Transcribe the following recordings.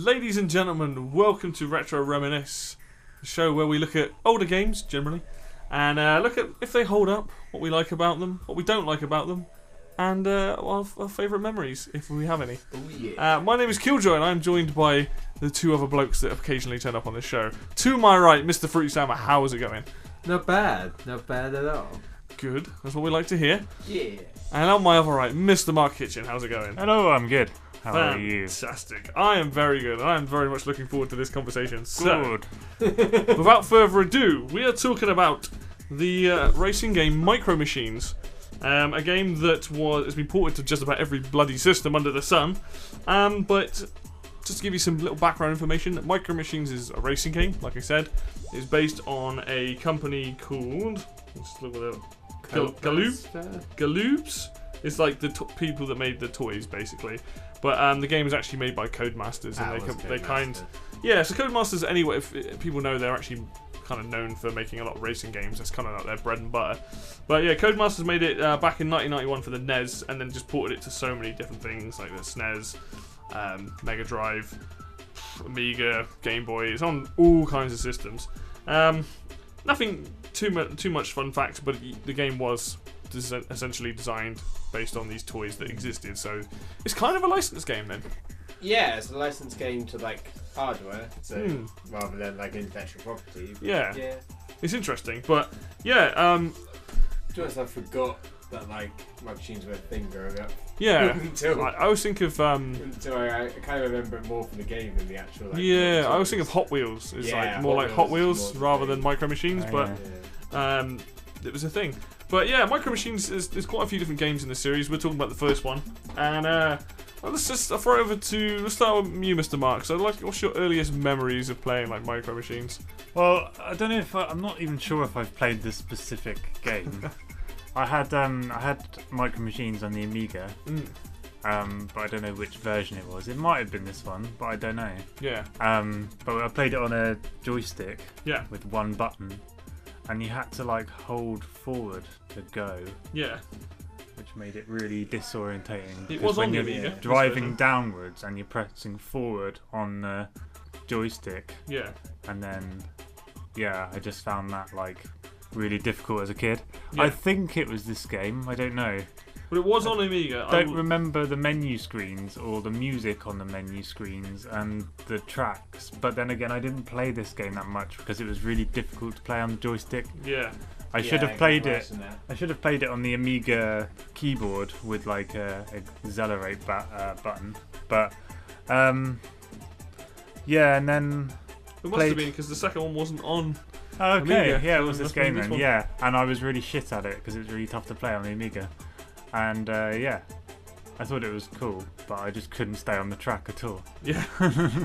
Ladies and gentlemen, welcome to Retro Reminisce, the show where we look at older games, generally, and look at if they hold up, what we like about them, what we don't like about them, and our favourite memories, if we have any. Oh, yeah. My name is Killjoy, and I'm joined by the two other blokes that occasionally turn up on this show. To my right, Mr. Fruity Sammer, how is it going? Not bad at all. Good, that's what we like to hear. Yeah. And on my other right, Mr. Mark Kitchen, how's it going? Hello, I'm good. How are you? Fantastic. I am very good, and I am very much looking forward to this conversation. So, Good. without further ado, we are talking about the racing game Micro Machines. A game that has been ported to just about every bloody system under the sun. But just to give you some little background information, Micro Machines is a racing game, like I said. It's based on a company called... Let's look at it. Galoobs? It's like the people that made the toys, basically. But the game is actually made by Codemasters, and so Codemasters, anyway, if people know, they're actually kind of known for making a lot of racing games. That's kind of like their bread and butter. But yeah, Codemasters made it back in 1991 for the NES, and then just ported it to so many different things like the SNES, Mega Drive, Amiga, Game Boy. It's on all kinds of systems. Nothing too much fun facts, but the game was essentially designed based on these toys that existed, so it's kind of a licensed game then. Yeah, it's a licensed game to like hardware, so rather than like intellectual property. Yeah, it's interesting, but yeah. To be honest, I forgot that like my machines were a thing growing up. Yeah, until I always think of until I kind of remember it more from the game than the actual. Like, I always think of Hot Wheels. It's like more like Hot Wheels rather than Micro Machines, but it was a thing. But yeah, Micro Machines there's quite a few different games in the series. We're talking about the first one, and let's throw it over to. Let's start with you, Mr. Mark. So, what's your earliest memories of playing like Micro Machines? Well, I don't know if I'm not even sure if I've played this specific game. I had Micro Machines on the Amiga, but I don't know which version it was. It might have been this one, but I don't know. Yeah. But I played it on a joystick. Yeah. With one button. And you had to like hold forward to go. Yeah. Which made it really disorientating. It was on the Amiga. Amiga. Driving downwards and you're pressing forward on the joystick. Yeah. And then, I just found that like really difficult as a kid. Yeah. I think it was this game. I don't know. But it was on Amiga. I don't remember the menu screens or the music on the menu screens and the tracks. But then again, I didn't play this game that much because it was really difficult to play on the joystick. Yeah. I should have played it. I should have played it on the Amiga keyboard with like a accelerate button. But and then it must have been because the second one wasn't on. Okay, Amiga, yeah, so it was this game then. Yeah, and I was really shit at it because it was really tough to play on the Amiga. And I thought it was cool, but I just couldn't stay on the track at all. Yeah,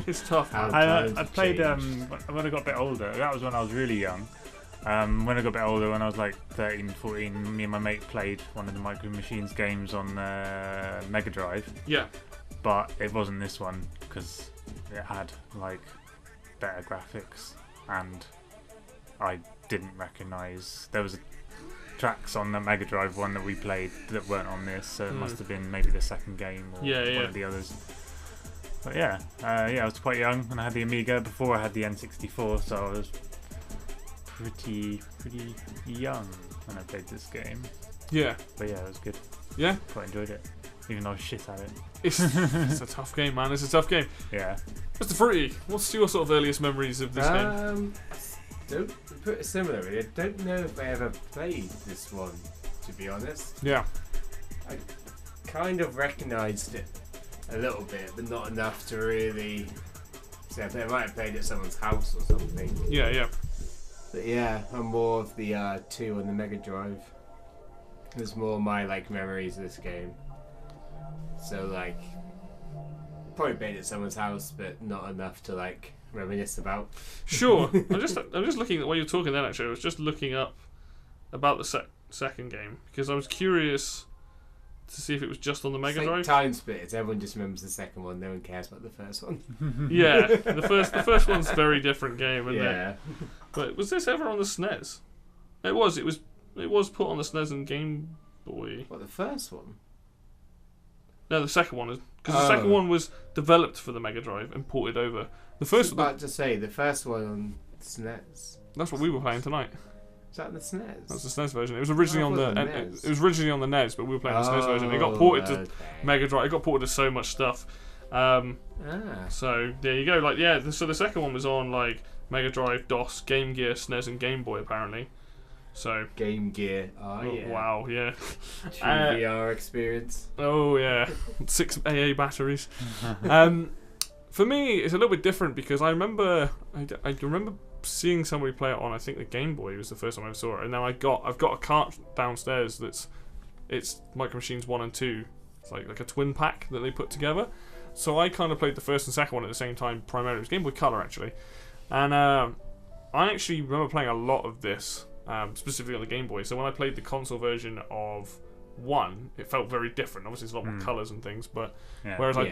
it's tough. I played when I got a bit older. That was when I was really young. When I got a bit older, when I was like 13, 14, me and my mate played one of the Micro Machines games on Mega Drive. Yeah. But it wasn't this one because it had like better graphics, and I didn't recognise there was tracks on the Mega Drive one that we played that weren't on this, so it must have been maybe the second game or one of the others. But I was quite young and I had the Amiga before I had the N64, so I was pretty young when I played this game. Yeah. But it was good. Yeah. Quite enjoyed it, even though I was shit at it. It's a tough game, man. It's a tough game. Yeah. Mr. Fruity, what's your sort of earliest memories of this game? Don't put it similarly. I don't know if I ever played this one, to be honest. Yeah. I kind of recognised it a little bit, but not enough to really say. I might have played it at someone's house or something. Yeah. But I'm more of the 2 on the Mega Drive. There's more my like memories of this game. So like, probably played it at someone's house, but not enough to like reminisce about. Sure. I'm just looking at while you're talking then. Actually, I was just looking up about the second game because I was curious to see if it was just on the Mega Drive. Time splits. Everyone just remembers the second one. No one cares about the first one. Yeah, the first one's a very different game, isn't it? Yeah. But was this ever on the SNES? It was. It was put on the SNES and Game Boy. What, the first one? No, the second one is because the second one was developed for the Mega Drive and ported over. The first. I was about to say the first one on SNES. That's what we were playing tonight. Is that the SNES? That's the SNES version. It was originally on the NES. It was originally on the NES, but we were playing the SNES version. It got ported to Mega Drive. It got ported to so much stuff. So there you go. Like so the second one was on like Mega Drive, DOS, Game Gear, SNES, and Game Boy apparently. So Game Gear. Oh yeah. Wow, yeah. True VR experience. Oh yeah, 6 AA batteries. For me, it's a little bit different because I remember seeing somebody play it on. I think the Game Boy was the first time I ever saw it, and now I've got a cart downstairs it's Micro Machines 1 and 2. It's like a twin pack that they put together. So I kind of played the first and second one at the same time. Primarily, it was Game Boy Color actually, and I actually remember playing a lot of this, specifically on the Game Boy. So when I played the console version of 1, it felt very different. Obviously, it's a lot more colours and things, but whereas I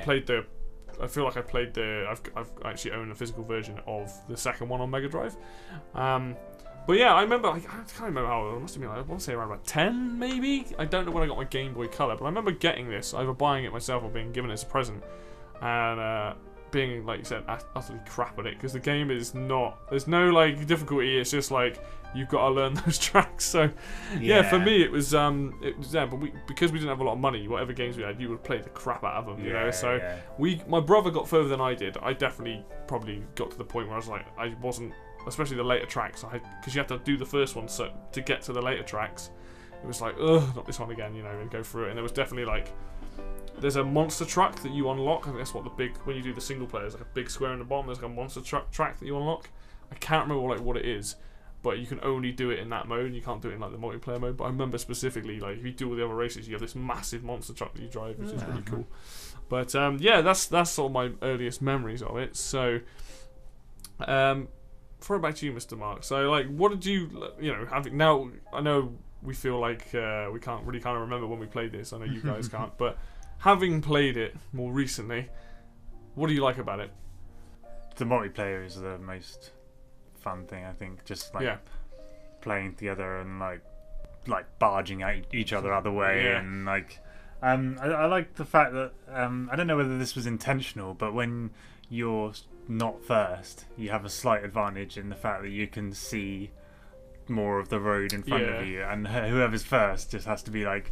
feel like I've actually owned a physical version of the second one on Mega Drive. But yeah, I remember, I can't remember how old, it must have been I want to say around about 10 maybe? I don't know when I got my Game Boy Color, but I remember getting this, either buying it myself or being given it as a present, and being, like you said, utterly crap at it, because the game is there's no like difficulty, it's just like, you've got to learn those tracks. So yeah, for me it was but because we didn't have a lot of money, whatever games we had, you would play the crap out of them, you know. So my brother got further than I did. I definitely probably got to the point where I was like, I wasn't, especially the later tracks, because you have to do the first one, so to get to the later tracks it was like, ugh, not this one again, you know, and go through it. And there was definitely like, there's a monster truck that you unlock. I think that's what when you do the single player, there's like a big square in the bottom, there's like a monster truck track that you unlock. I can't remember like what it is, but you can only do it in that mode. You can't do it in like the multiplayer mode. But I remember specifically, like if you do all the other races, you have this massive monster truck that you drive, which is really cool. But yeah, that's sort of my earliest memories of it. So, throw it back to you, Mr. Mark. So, like, what did you know? Having now, I know we feel like we can't really kind of remember when we played this. I know you guys can't, but having played it more recently, what do you like about it? The multiplayer is the most fun thing, I think. Just like playing together and like barging at each other out of the way, and like I like the fact that I don't know whether this was intentional, but when you're not first, you have a slight advantage in the fact that you can see more of the road in front of you, and whoever's first just has to be like,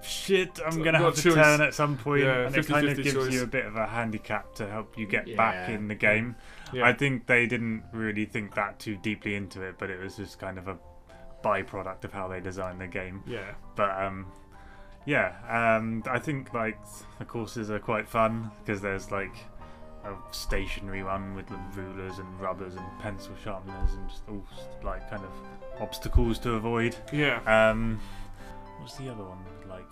shit, I'm gonna have to turn at some point, and it kind of gives you a bit of a handicap to help you get back in the game. I think they didn't really think that too deeply into it, but it was just kind of a byproduct of how they designed the game. But I think like the courses are quite fun because there's like a stationary one with the rulers and rubbers and pencil sharpeners and just all like kind of obstacles to avoid. What's the other one like?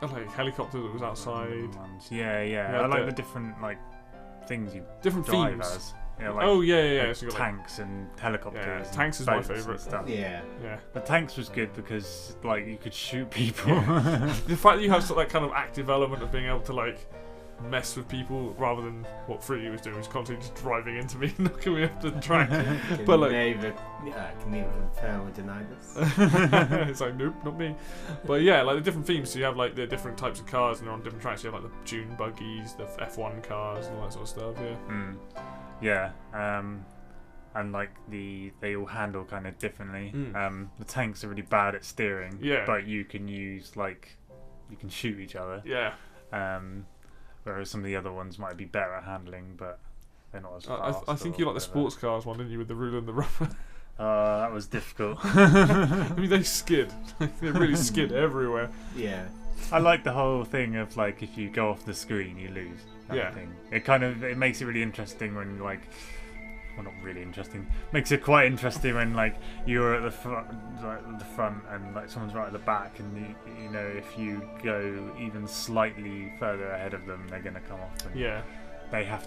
I like helicopter that was outside. I like the different like things you different drive themes. as. Yeah, like, Like so tanks and helicopters. And tanks is my favourite stuff. Yeah. The tanks was good because like you could shoot people. The fact that you have sort of that kind of active element of being able to like mess with people rather than what Fruity was doing, was constantly just driving into me and knocking me off the track. But like, can neither confirm or deny this. It's like, nope, not me. But yeah, like the different themes. So you have like the different types of cars, and they're on different tracks. You have like the dune buggies, the F1 cars, and all that sort of stuff. And like they all handle kind of differently. The tanks are really bad at steering. But you can shoot each other. Whereas some of the other ones might be better at handling, but they're not as fast. I think you like the sports cars one, didn't you, with the ruler and the rubber? That was difficult. I mean, they skid. They really skid everywhere. I like the whole thing of like if you go off the screen, you lose. Thing. It makes it really interesting when like. Well, not really interesting. Makes it quite interesting when like you're at the front, and like someone's right at the back, and you know if you go even slightly further ahead of them, they're gonna come off. And they have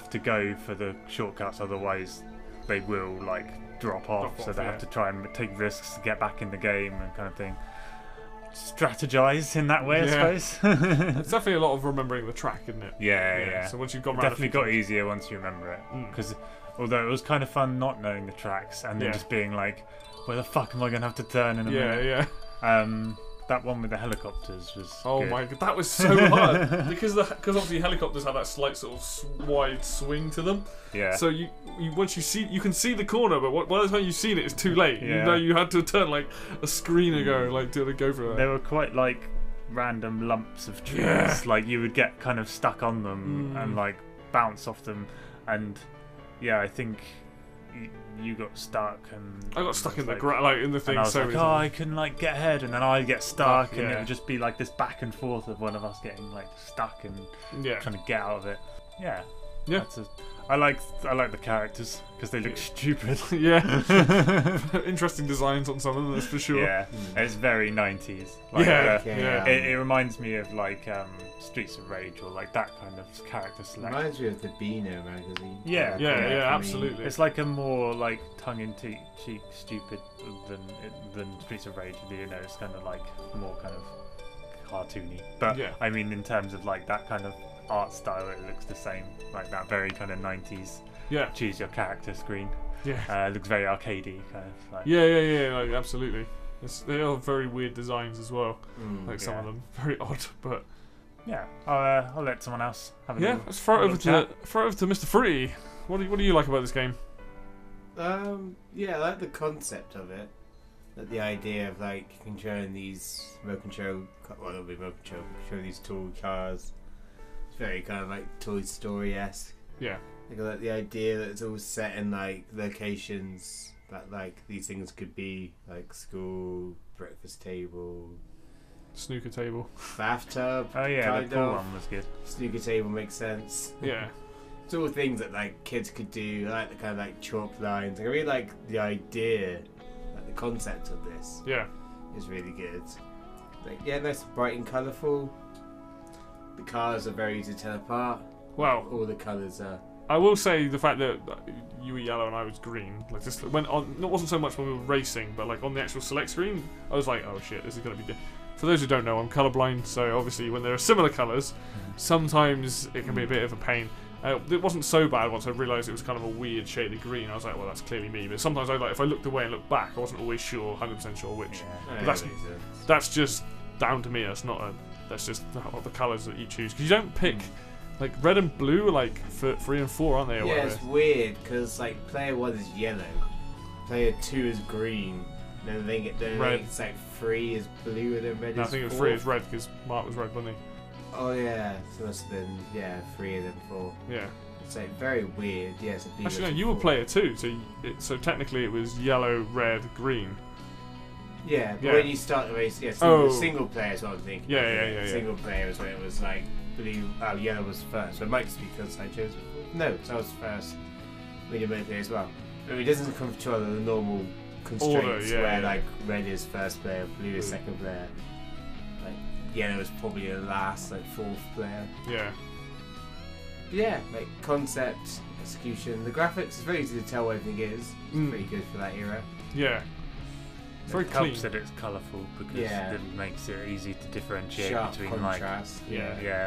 to go for the shortcuts, otherwise they will like drop off. So they have to try and take risks to get back in the game and kind of thing. Strategize in that way, I suppose. It's definitely a lot of remembering the track, isn't it? So once you've gone around, definitely got easier once you remember it. Because although it was kind of fun not knowing the tracks and then just being like, where the fuck am I gonna have to turn in a minute? that one with the helicopters was. Oh good. my god, that was so hard because obviously helicopters have that slight sort of wide swing to them. Yeah. So you once you can see the corner, but by the time you've seen it, it's too late. Yeah. You know, you had to turn like a screen ago, like to go for that. They were quite like random lumps of trees. Yeah. Like you would get kind of stuck on them and like bounce off them, and yeah, I think you got stuck, and I got stuck in the like in the thing. And I was so like, many oh, times. I can like get ahead, and then I get stuck, and yeah. it would just be like this back and forth of one of us getting like stuck and trying to get out of it. Yeah. Yeah. I like the characters because they look stupid. Yeah. Interesting designs on some of them, that's for sure. Yeah. It's very 90s. Like, it reminds me of like Streets of Rage or like that kind of character selection. Reminds me of the Beano magazine. Yeah, absolutely. It's like a more like tongue-in-cheek, stupid than Streets of Rage. You know, it's kind of like more kind of cartoony. But I mean, in terms of like that kind of art style, it looks the same, like that very kind of 90s choose your character screen. It looks very arcadey kind of like. Like, absolutely. They are very weird designs as well, like some of them very odd, but yeah, I'll let someone else have a let's throw it over to Mr. Fruity. What do you like about this game? I like the concept of it. Like the idea of like controlling these remote control these toy cars. It's very kind of like Toy Story-esque. Yeah. Like the idea that it's all set in like locations that like these things could be, like school, breakfast table, snooker table, bathtub. Oh yeah, the pool one was good. Snooker table makes sense. Yeah. It's all things that like kids could do. I like the kind of like chalk lines. Like, I really like the idea, like the concept of this. Yeah. Is really good. Like nice, bright and colourful. The cars are very easy to tell apart. Wow. All the colours are. I will say the fact that you were yellow and I was green, like just went on. It wasn't so much when we were racing, but like on the actual select screen, I was like, oh shit, this is gonna be. For those who don't know, I'm colourblind, so obviously when there are similar colours, sometimes it can be a bit of a pain. It wasn't so bad once I realised it was kind of a weird shade of green. I was like, well, that's clearly me. But sometimes if I looked away and looked back, I wasn't always sure, 100% sure which. Yeah. That's just down to me. That's just the colours that you choose, because you don't pick. Like red and blue are like for 3 and 4, aren't they? Or it's weird because like player 1 is yellow, player 2 is green, and then red. It's like 3 is blue, and then red is 4. I think it was 3 is red because Mark was red, wasn't he? Oh yeah, so it must have been 3 and then 4. Yeah. It's like very weird. Yeah, so actually, no, you were player 2, so technically it was yellow, red, green. Yeah, but when you start the race, single player is what I'm thinking. Yeah. Single player is when it was like blue. Oh, yellow was first. So it might just be because I chose before. No, so I was first when you're multiplayer as well. But it doesn't control the normal constraints where like red is first player, blue is second player. Like yellow is probably the last, like 4th player. Yeah. Yeah, like concept, execution. The graphics is very easy to tell what everything is. It's pretty good for that era. Yeah. It very clean. helps that it's colourful because it makes it easy to differentiate between contrast.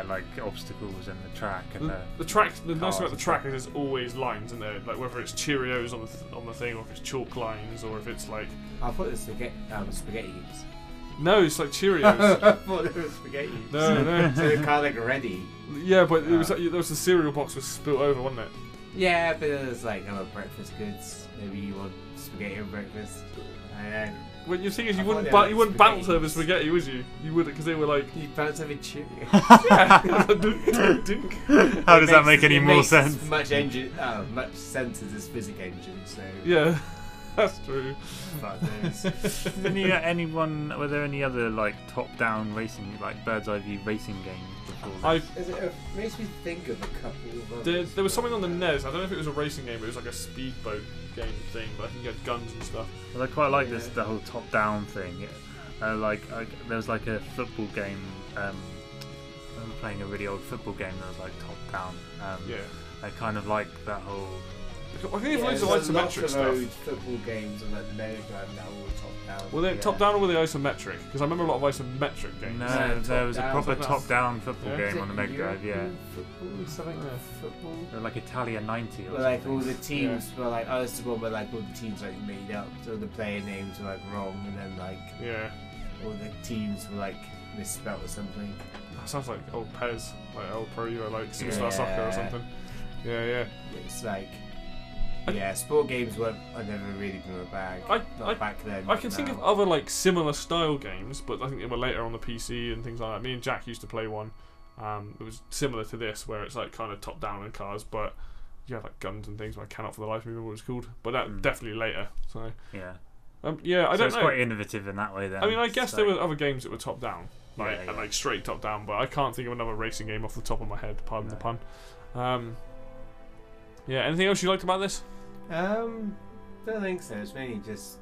like obstacles and the track and the track. The nice thing about the track is there's always lines in there, like whether it's Cheerios on the thing, or if it's chalk lines, or if it's like. I thought it was spaghetti heaps. No, it's like Cheerios. I thought it was spaghetti. No. So it's kind of like ready. Yeah, but it was like, there was the cereal box was spilt over, wasn't it? Yeah, but it was like breakfast goods. Maybe you want spaghetti on breakfast. Well, your thing is you wouldn't bounce over spaghetti, would you? You wouldn't, because they were like. You bounce over Cheerios. Yeah. How does that make any more sense? Much sense as this physics engine. So yeah, that's true. Were there any other like top-down racing, like bird's eye view racing games before? It makes me think of a couple of there was something on the NES. I don't know if it was a racing game, but it was like a speedboat game thing. But I think you had guns and stuff. Well, I quite like the whole top-down thing. There was like a football game. I remember playing a really old football game that was like top-down. I kind of like that whole. I think it's loads of isometric stuff. Football games and like the Mega Drive now all top down. Were they top down or were they isometric? Because I remember a lot of isometric games. No, there was a proper top-down football game on the Mega Drive. Yeah. Football, something like football. Or like Italia 90 or something. Like all the teams were like, this is one where like all the teams like made up, so the player names were like wrong, and then like all the teams were like misspelled or something. That sounds like old Pez, like old Pro Evo, like Superstar Soccer or something. Yeah. It's like, sport games are never really been my bag. Not back then. I can think of other like similar style games, but I think they were later on the PC and things like that. Me and Jack used to play one. It was similar to this, where it's like kind of top down in cars, but you have like guns and things. But I cannot for the life of me remember what it was called. But that definitely later. So I don't know. It's quite innovative in that way. Then I mean, I guess there were other games that were top down, like straight top down. But I can't think of another racing game off the top of my head. Pardon the pun. Anything else you liked about this? Don't think so. It's mainly just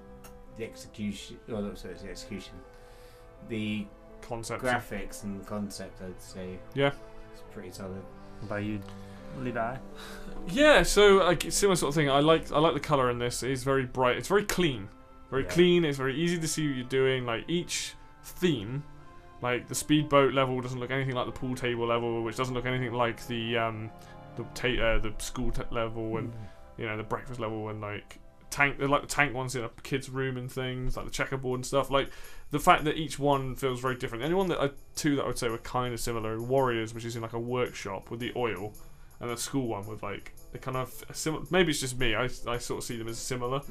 the execution. No, not so. It's the execution. The concept, graphics, and concept. I'd say. Yeah, it's pretty solid. What about you, Levi? Yeah, so like similar sort of thing. I like the color in this. It's very bright. It's very clean. Clean. It's very easy to see what you're doing. Like each theme, like the speedboat level doesn't look anything like the pool table level, which doesn't look anything like the school level and the breakfast level and like the tank ones in a kid's room and things like the checkerboard and stuff. Like the fact that each one feels very different. The only one that I would say were kind of similar, Warriors, which is in like a workshop with the oil, and the school one with like they kind of similar. Maybe it's just me. I sort of see them as similar.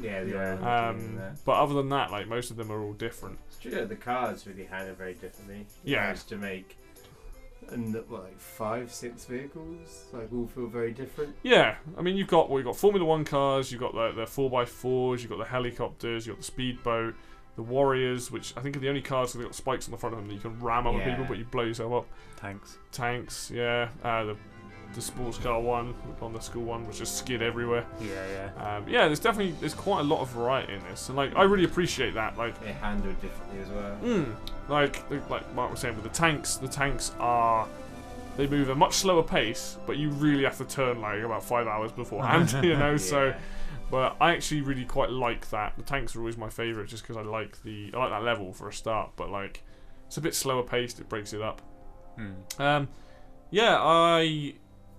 But other than that, like most of them are all different. It's true. The cars really handle very differently. To make. And like 5-6 vehicles, like all feel very different. Yeah, I mean you've got Formula 1 cars, you've got the 4x4s, you've got the helicopters, you've got the speedboat, the Warriors, which I think are the only cars that have got spikes on the front of them that you can ram other people, but you blow yourself up. Tanks, yeah. The sports car one on the school one, which just skid everywhere. There's quite a lot of variety in this, and like I really appreciate that. Like they handle differently as well. Like Mark was saying with the tanks are they move at a much slower pace, but you really have to turn like about 5 hours beforehand, So, but I actually really quite like that. The tanks are always my favourite, just because I like that level for a start. But like it's a bit slower paced, it breaks it up. I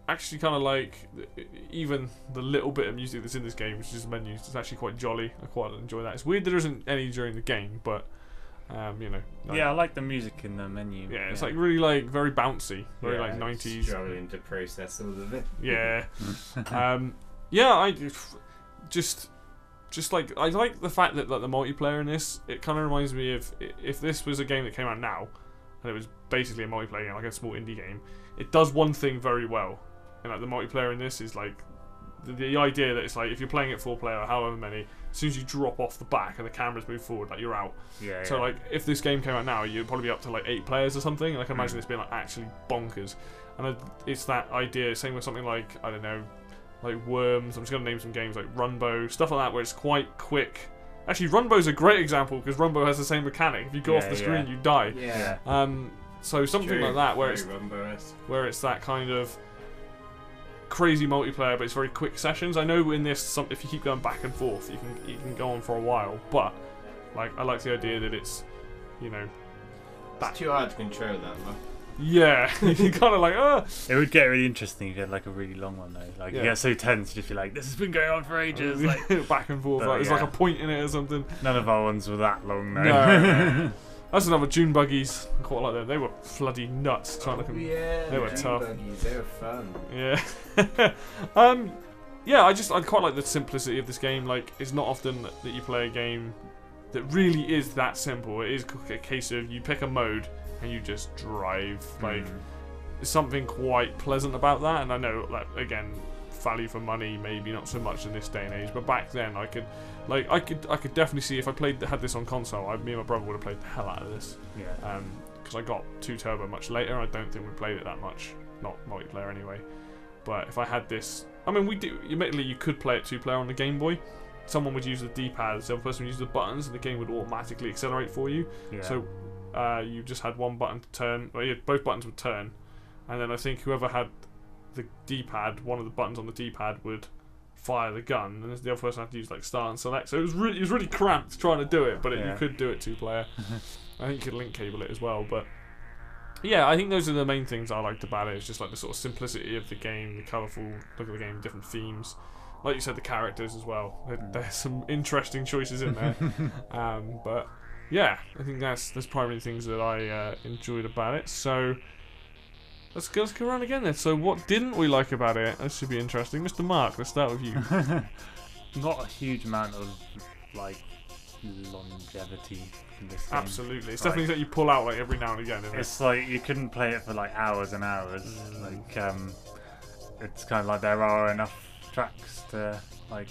actually kind of like even the little bit of music that's in this game, which is menus. It's actually quite jolly. I quite enjoy that. It's weird there isn't any during the game, but I like the music in the menu. Yeah, it's like really like very bouncy, very like 90s. Struggling to process all of it. Yeah, I just like I like the fact that like the multiplayer in this. It kind of reminds me of if this was a game that came out now, and it was basically a multiplayer game, like a small indie game. It does one thing very well. And like the multiplayer in this is like the idea that it's like if you're playing it 4-player or however many, as soon as you drop off the back and the cameras move forward, like you're out. So like if this game came out now, you'd probably be up to like 8 players or something. And I can imagine this being like actually bonkers. And it's that idea. Same with something like I don't know, like Worms. I'm just gonna name some games like Runbow, stuff like that, where it's quite quick. Actually, Runbow's a great example because Runbow has the same mechanic. If you go off the screen, you die. So something like that, where it's that kind of crazy multiplayer, but it's very quick sessions. I know in this, if you keep going back and forth, you can go on for a while. But like, I like the idea that it's, it's too hard to control that, man. Yeah, you kind of like, It would get really interesting if you had like a really long one though. Like you get so tense, you just feel like this has been going on for ages. Like back and forth, like, there's like a point in it or something. None of our ones were that long though. No. That's another Dune buggies. I quite like them. They were bloody nuts trying to. They were tough. Buggies, they were fun. Yeah. I quite like the simplicity of this game. Like, it's not often that you play a game that really is that simple. It is a case of you pick a mode and you just drive. Like, there's something quite pleasant about that. And I know that again, value for money maybe not so much in this day and age, but back then I could definitely see if I had this on console, me and my brother would have played the hell out of this. Because I got 2 Turbo much later. I don't think we played it that much, not multiplayer anyway. But if I had this, I mean, admittedly you could play it 2-player on the Game Boy. Someone would use the D-pad, the other person would use the buttons, and the game would automatically accelerate for you. So you just had one button to turn, both buttons would turn, and then I think whoever had the D-pad, one of the buttons on the D-pad would fire the gun, and the other person had to use like start and select. So it was really cramped trying to do it, but you could do it 2-player. I think you could link cable it as well, but yeah, I think those are the main things I liked about it. It's just like the sort of simplicity of the game, the colourful look of the game, different themes. Like you said, the characters as well. There's some interesting choices in there. But yeah, I think that's probably the things that I enjoyed about it. So let's go around again then. So what didn't we like about it? This should be interesting. Mr. Mark, let's start with you. Not a huge amount of like longevity in this game. Absolutely, it's definitely that you pull out like every now and again. Isn't It's like you couldn't play it for like hours and hours. Like it's kind of like there are enough tracks to like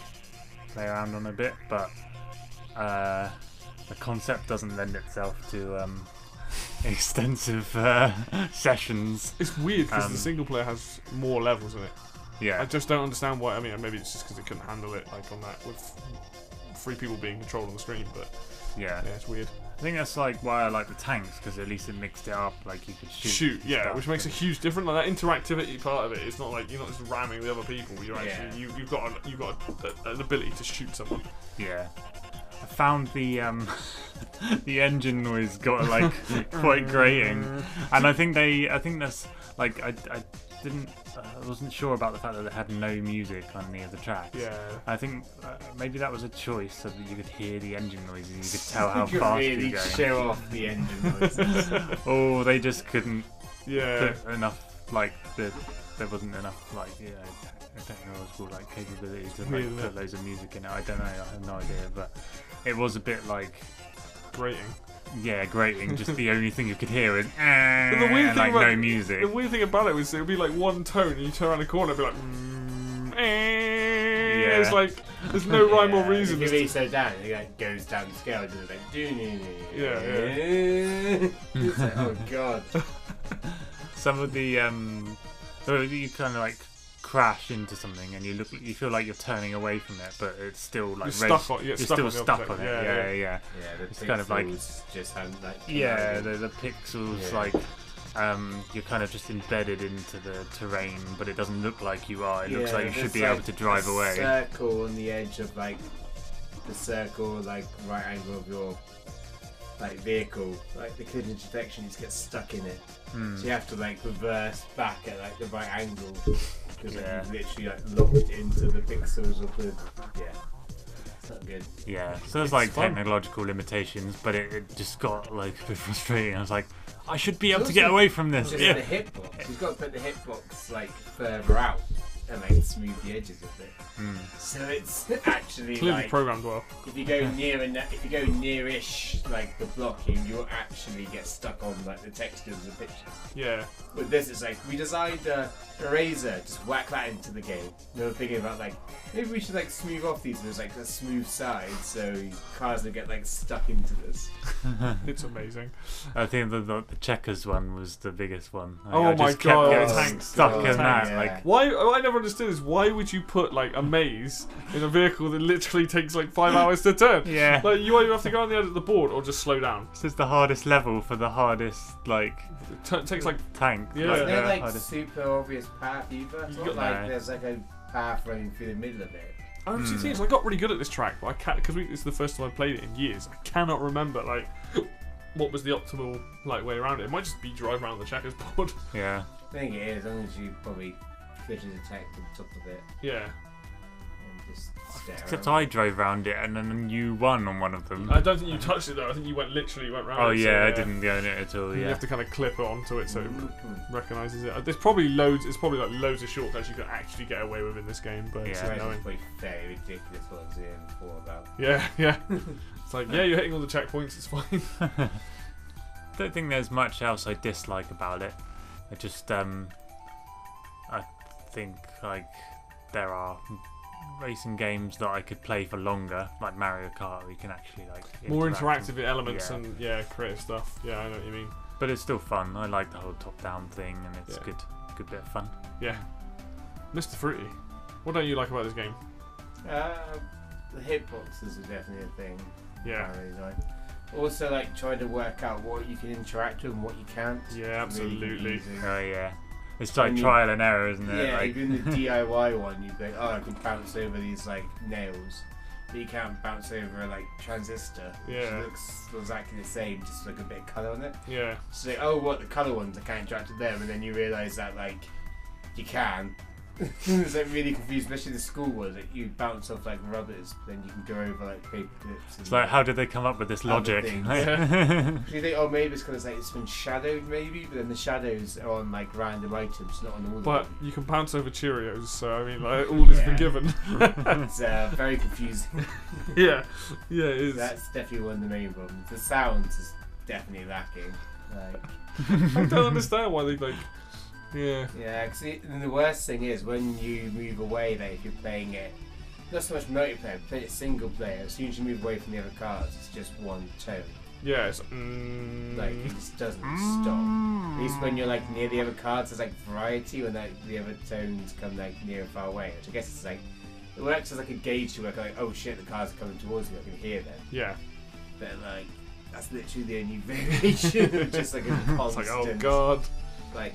play around on a bit, but the concept doesn't lend itself to extensive sessions. It's weird because the single player has more levels in it. Yeah, I just don't understand why. I mean, maybe it's just because it couldn't handle it like on that with 3 people being controlled on the screen, but yeah, it's weird. I think that's like why I like the tanks, because at least it mixed it up. Like you could shoot, which makes a huge difference. Like that interactivity part of it, it's not like you're not just ramming the other people. You're actually you've got an ability to shoot someone. Yeah, I found the the engine noise got like quite grating, and I think that's like I wasn't sure about the fact that it had no music on any of the tracks. Yeah. I think maybe that was a choice so that you could hear the engine noises and you could tell how fast really you're going. show off the engine noises. Oh, they just couldn't Yeah. put enough, like, there wasn't enough, like, technological, like, capability to like, put loads of music in it. I don't know, I have no idea, but it was a bit, like... grating. Yeah, grating. Just the only thing you could hear is But the weird thing like about, no music. The weird thing about it was it would be like one tone, and you turn around the corner, and it'd be like, It's like there's no rhyme or reason. If you really slow down, it like goes down the scale, does it like It's like, oh god. Some of the you kind of like crash into something and you feel like you're turning away from it, but it's still like you're still stuck on it. Yeah, it's kind of like just have like the pixels like you're kind of just embedded into the terrain, but it doesn't look like you are. It looks like you should be able to drive away. Circle on the edge of like the circle, like right angle of your like vehicle, like the collision detection, you just get stuck in it. So you have to like reverse back at like the right angle because like, you've literally like locked into the pixels of the It's not good. Yeah, so there's like technological limitations, but it just got like a bit frustrating. I was like, I should be able to get away from this. Just the hitbox. You've got to put the hitbox like further out and like smooth the edges of it. So it's actually clearly like programmed well. if you go nearish like the blocking, you'll actually get stuck on like the textures of the pictures. Yeah. With this, it's like we designed a eraser, just whack that into the game. We were thinking about like maybe we should like smooth off these. There's like a smooth side, so cars don't get like stuck into this. It's amazing. I think the checkers one was the biggest one. I just kept getting stuck in that. Yeah. Like, why? What I never understood is why would you put like a maze in a vehicle that literally takes like 5 hours to turn? Yeah. Like you either have to go on the edge of the board or just slow down. this is the hardest level for the hardest like It takes like tank. Yeah. There's no like hardest. super obvious path either. It's not like there's like a path running through the middle of it. I actually think I got really good at this track, but I can't because it's the first time I played it in years. I cannot remember like what was the optimal like way around it. It might just be drive around the checkers board. Yeah. I think it is, as long as you probably collision detect on top of it Yeah. and just stare Except around. I drove around it and then you won on one of them. I don't think you touched it though. I think you went round. Oh it, yeah, so, I didn't go in it at all. You Yeah. have to kind of clip it onto it so it recognises it. There's probably loads. It's probably like loads of shortcuts you can actually get away with in this game, but it's It's annoying. probably very ridiculous what I was hearing before about. Yeah. It's like you're hitting all the checkpoints. It's fine. Don't think there's much else I dislike about it. I just I think like there are racing games that I could play for longer, like Mario Kart, where you can actually like More interact interactive elements yeah. and creative stuff. Yeah, I know what you mean. But it's still fun. I like the whole top-down thing, and it's good bit of fun. Yeah. Mr. Fruity, what don't you like about this game? The hitboxes are definitely a thing. Yeah. I really like. Also, like trying to work out what you can interact with and what you can't. Yeah, absolutely. Really confusing. Oh yeah, it's like trial and error, isn't it? Yeah, Like, even the DIY one, you'd be like, oh, I can bounce over these like nails, but you can't bounce over a like transistor, which Yeah. looks exactly the same, just like a bit of colour on it. Yeah. So like, oh, what the colour ones I can't interact with them, and then you realise that like you can, it's like really confused, especially the school one. That you bounce off like rubbers, then you can go over like paper clips. It's like, how did they come up with this logic? So you think, oh, maybe it's because it's been shadowed, maybe, but then the shadows are on like random items, not on all of But them. you can bounce over Cheerios, so I mean, like, all has been given. It's very confusing. Yeah, it is. That's definitely one of the main problems. The sounds is definitely lacking. Like, I don't understand why they like. Yeah. yeah, because the worst thing is when you move away, like if you're playing it, not so much multiplayer, play it single player. As soon as you move away from the other cards, it's just one tone. Yeah. It's, like it just doesn't stop. At least when you're like near the other cards, there's like variety when like the other tones come like near and far away. Which I guess it's like it works as like a gauge to work like, oh shit, the cards are coming towards me, I can hear them. Yeah. But like that's literally the only variation of just like a constant. It's like, oh god. Like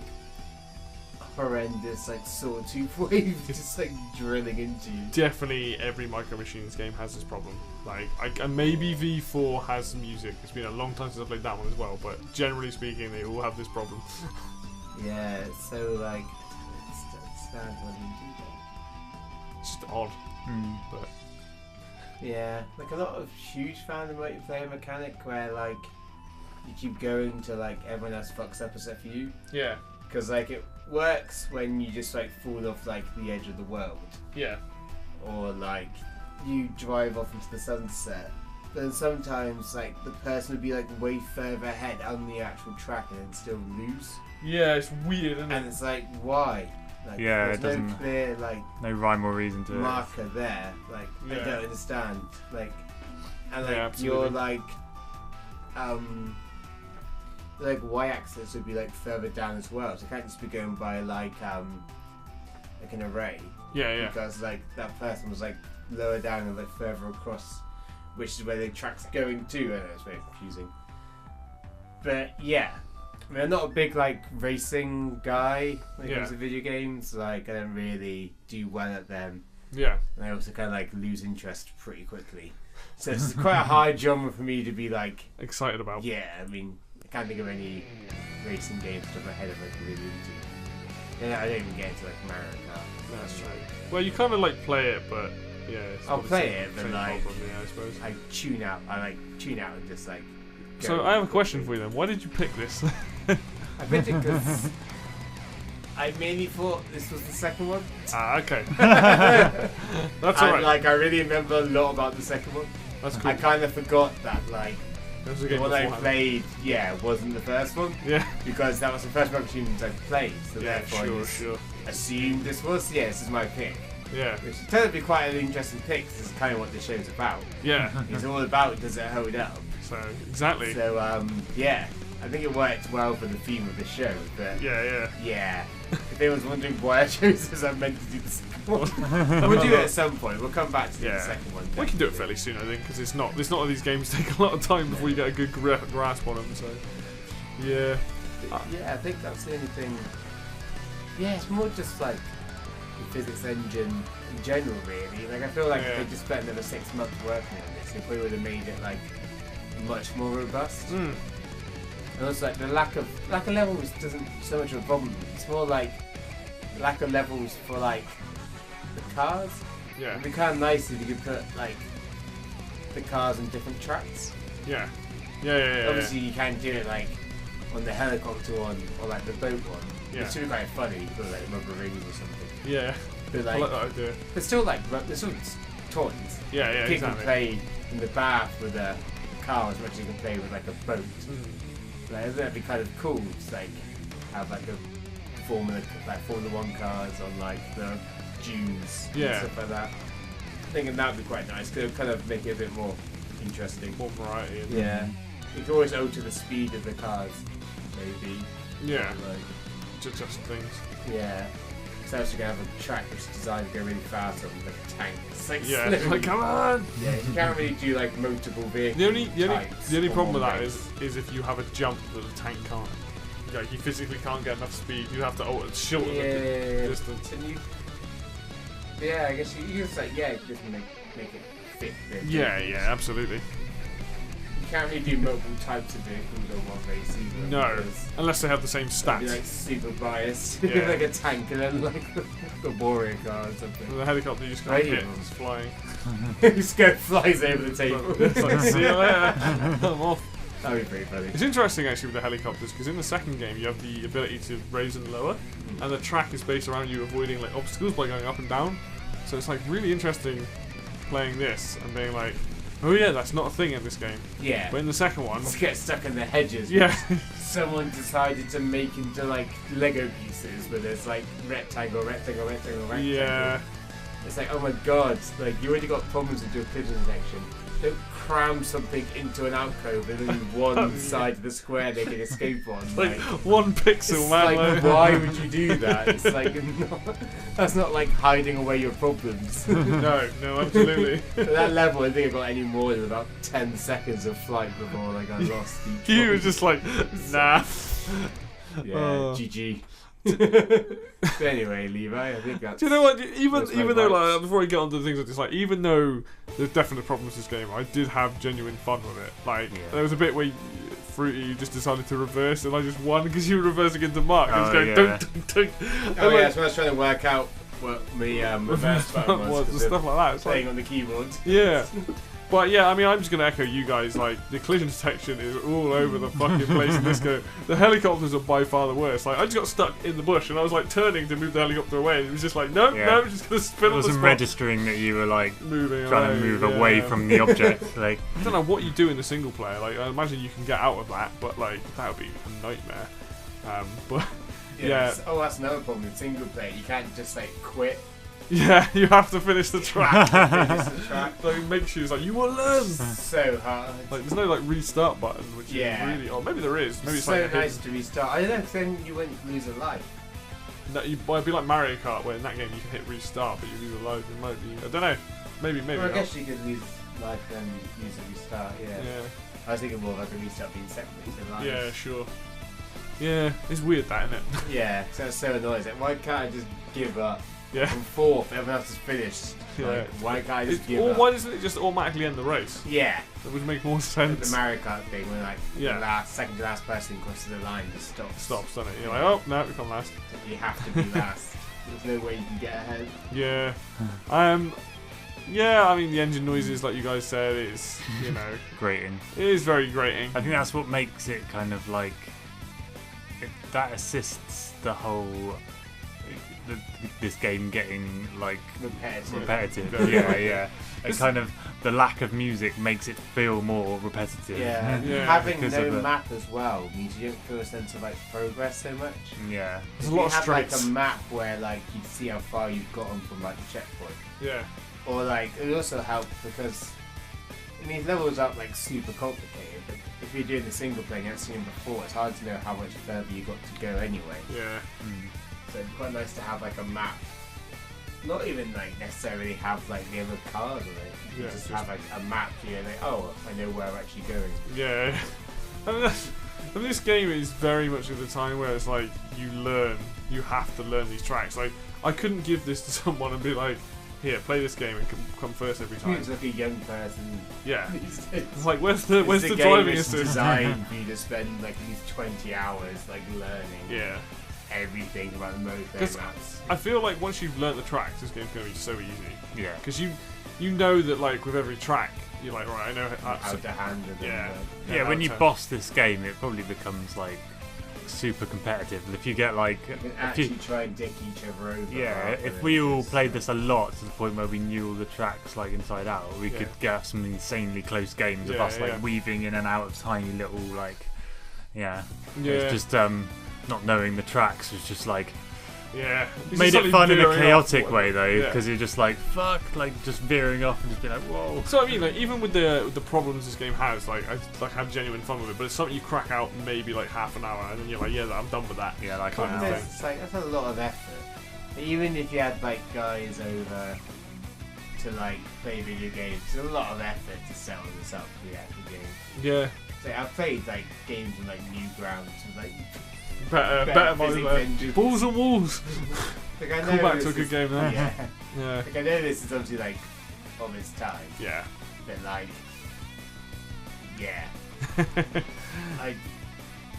horrendous like sawtooth wave just like drilling into you. Definitely every Micro Machines game has this problem. Like, maybe V4 has music. It's been a long time since I played that one as well, but generally speaking, they all have this problem. Yeah, it's so like I don't understand why you do that. It's just odd. But Yeah, like a lot of huge fan of the multiplayer mechanic where like you keep going till like everyone else fucks up except for you. yeah. Because like it works when you just like fall off like the edge of the world, Yeah. or like you drive off into the sunset. Then sometimes like the person would be like way further ahead on the actual track and then still lose. Yeah, it's weird, isn't And it? it's like why? Like, Yeah, there's it no doesn't- clear like No rhyme or reason to it. marker there. Like I Yeah. don't understand. Like and like Yeah, absolutely. you're like y-axis would be like further down as well. So it can't just be going by like an array. Yeah. Because like that person was like lower down and like further across, which is where the track's going to. I know it's very confusing. But yeah. I mean, I'm not a big like racing guy when it Yeah. comes to video games. Like I don't really do well at them. Yeah. And I also kind of like lose interest pretty quickly. So it's quite a hard genre for me to be like, Excited about. yeah, I mean, I can't think of any racing games off my head I'm like really into. Yeah, I don't even get into like Mario Kart. That's true. Well, you kind of like play it, but yeah. It's I'll got the play same- it, but same like problem, yeah, I suppose. I tune out. I like tune out and just like. So I have a question for you then. Why did you pick this? I picked it because I mainly thought this was the second one. Okay. That's alright. Like I really remember a lot about the second one. That's cool. I kind of forgot that like That was a the game one I beforehand. played, wasn't the first one. Yeah. Because that was the first Machines I played, so Yeah, therefore I just sure. assumed this was. This is my pick. Yeah. Which turned out to be quite an interesting pick, because it's kind of what the show's about. Yeah. It's all about does it hold up. So, exactly. So, I think it worked well for the theme of the show, but Yeah. if anyone's wondering why I chose this, I meant to do the second one. We'll do it at some point, we'll come back to the second one. We can do it fairly soon, I think, because it's not these games take a lot of time before you get a good grasp on them. So, yeah. Yeah, I think that's the only thing. Yeah, it's more just like the physics engine in general, really. Like I feel like if they just spent another 6 months working on this, they probably would have made it like much more robust. Mm. And also, like the lack of levels isn't so much of a problem. It's more like lack of levels for like the cars. Yeah. It'd be kind of nice if you could put like the cars on different tracks. Yeah. Obviously, you can't do it like on the helicopter one or like the boat one. Yeah. It's really quite funny. You put like rubber rings or something. Yeah. But I like, like that idea. but still like there's still toys. Yeah, People exactly. play in the bath with a car as much as you can play with like a boat. Mm. Like, that'd be kind of cool to like have like a Formula 1 cars on like the dunes and stuff like that. I'm thinking that'd be quite nice because it would kind of make it a bit more interesting. More variety. And You can always alter the speed of the cars, maybe. Yeah. Like, To adjust things. yeah. So you can have a track which is designed to go really fast on like a tank. It's like Yeah. slowly. Like, come on. Yeah, you can't really do like multiple vehicles. The only on problem with one that race. is if you have a jump that the tank can't. Like, you physically can't get enough speed. You have to shorten the distance. And I guess you just like just make it fit. Yeah, absolutely. You can't really do multiple types of vehicles on one race either. No, unless they have the same That'd be stats. like super biased. Yeah. Like a tank and then like a warrior car or something. The helicopter you just can't hit, Right. it's flying. Just go flies over the table. It's like, see you later. I'm off. That'd be pretty funny. It's interesting actually with the helicopters because in the second game you have the ability to raise and lower, and the track is based around you avoiding like obstacles by going up and down. So it's like really interesting playing this and being like, oh yeah, that's not a thing in this game. Yeah. But in the second one, Just get stuck in the hedges. yeah, Someone decided to make into like Lego pieces where there's like rectangle, rectangle, rectangle, rectangle. yeah, It's like, oh my god, like you already got problems with your collision detection. Don't cram something into an alcove and only one side of the square they can escape on. like 1 pixel, it's man. like, why would you do that? It's like, that's not like hiding away your problems. no, absolutely. At that level, I think I got any more than about 10 seconds of flight before like I lost each You one. were just like, nah. Yeah, GG. But anyway, Levi, I think that's... Do you know what? That's Even my though vibes. like before we get on to the things like this, like even though there's definite problems with this game, I did have genuine fun with it. Like there was a bit where Fruity you just decided to reverse, and I just won because you were reversing into Mark. I was going dunk, dunk, dunk. Oh yeah, so I was trying to work out what my reverse button was. and stuff like that. It's Playing like, on the keyboard. yeah. But yeah, I mean, I'm just going to echo you guys. Like, the collision detection is all over the fucking place in this game. The helicopters are by far the worst. Like, I just got stuck in the bush and I was like turning to move the helicopter away. And it was just like, no, I'm just going to spin It on the wasn't spot. registering that you were like Moving trying away, to move yeah. away from the object. Like, I don't know what you do in the single player. Like, I imagine you can get out of that, but like, that would be a nightmare. But yeah. Oh, that's another problem with single player. You can't just like quit. Yeah, you have to finish the track. Finish the track. Like, it makes you, it's like, you will learn. So hard. Like, there's no like restart button, which Yeah. is really, or maybe there is. Maybe it's so like a nice to restart. I don't know if then you wouldn't lose a life. No, well, it'd be like Mario Kart, where in that game you can hit restart, but you lose a load. It might be. I don't know. Maybe Well, I not. guess you could lose life and use a restart. Yeah. Yeah. I was thinking more like a restart being separated lives. Yeah, sure. Yeah, it's weird that, isn't it? Yeah, so it's so annoying. It's like, why can't I just give up? Yeah. I'm fourth, everyone else is finished. Yeah. Like, why can't I just Or give up? why doesn't it just automatically end the race? Yeah. That would make more The sense. Mario Kart thing, where like Yeah. the second to last person crosses the line just stops. Stops, doesn't it? You're like, oh no, we come last. You have to be last. There's no way you can get ahead. Yeah. Yeah. I mean, the engine noises, like you guys said, is grating. it is very grating. I think that's what makes it kind of like that assists the whole this game getting like repetitive. Yeah. And kind of the lack of music makes it feel more repetitive. Yeah. Yeah. Having Because no of the- map as well means you don't feel a sense of like progress so much. Yeah. There's If a lot you of have like straights. a map where like you see how far you've gotten from like the checkpoint, Yeah. or like it also helps because these levels aren't like super complicated. But if you're doing the single player, you haven't seen them before, it's hard to know how much further you got to go anyway. Yeah. So it's quite nice to have like a map. Not even like necessarily have like the other cars on it. You Yeah, just just- have like a map. You're like, oh, I know where I'm actually going. Yeah. I mean, this game is very much at the time where it's like you have to learn these tracks. Like, I couldn't give this to someone and be like, here, play this game and come first every time. It's like a young person. Yeah. these days. It's like, where's the game driving is assist? designed for you to spend like at least 20 hours like learning Yeah. everything about the mode 'Cause maps. I feel like once you've learnt the tracks, this game's going to be so easy. Yeah. Because you know that, like, with every track, you're like, right, I know How to handle them. yeah. Yeah, when you how to- boss this game, it probably becomes like super competitive. And if you get like, You can if actually you, try and dick each other over. yeah, rather if than we all just, played this a lot to the point where we knew all the tracks like inside out, we could get some insanely close games of Yeah, us like yeah. weaving in and out of tiny little like, yeah. Yeah. It's just not knowing the tracks was just like Yeah. It's made just it like fun in a veering off chaotic what- way though, yeah. because you're just like fuck, like just veering off and just be like whoa. So I mean, like, even with the problems this game has, like, I had genuine fun with it. But it's something you crack out maybe like half an hour, and then you're like, yeah, I'm done with that. Yeah, like Kind of I thing. It's like that's a lot of effort. Even if you had like guys over to like play video games, it's a lot of effort to settle this up for the actual game. Yeah. So I've played like games on like Newgrounds with like Better physics multiplayer. engines. Balls and walls. Like, I Call know back this to a good is- game there. Yeah. Yeah. Like I know this is obviously like of its time, Yeah. but like, yeah, I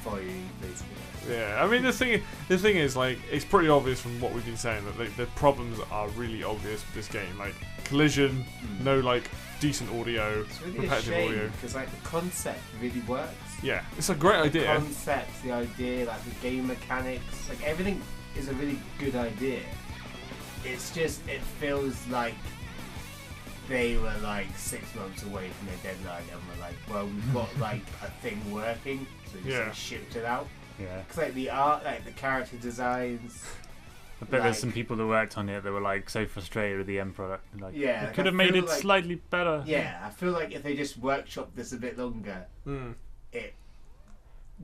follow you basically. Yeah, I mean the thing is like it's pretty obvious from what we've been saying that the problems are really obvious with this game. Like collision, no like decent audio, it's really repetitive a shame, audio. because like the concept really works. Yeah, it's a great idea. The concept, the idea, like the game mechanics, like everything is a really good idea. It's just it feels like they were like 6 months away from their deadline and were like, well, we've got like a thing working, so we just like, shipped it out. Yeah. Because like the art, like the character designs. I bet there's some people that worked on it that were like so frustrated with the end product. Like, yeah, could have made it like, slightly better. Yeah, I feel like if they just workshopped this a bit longer, it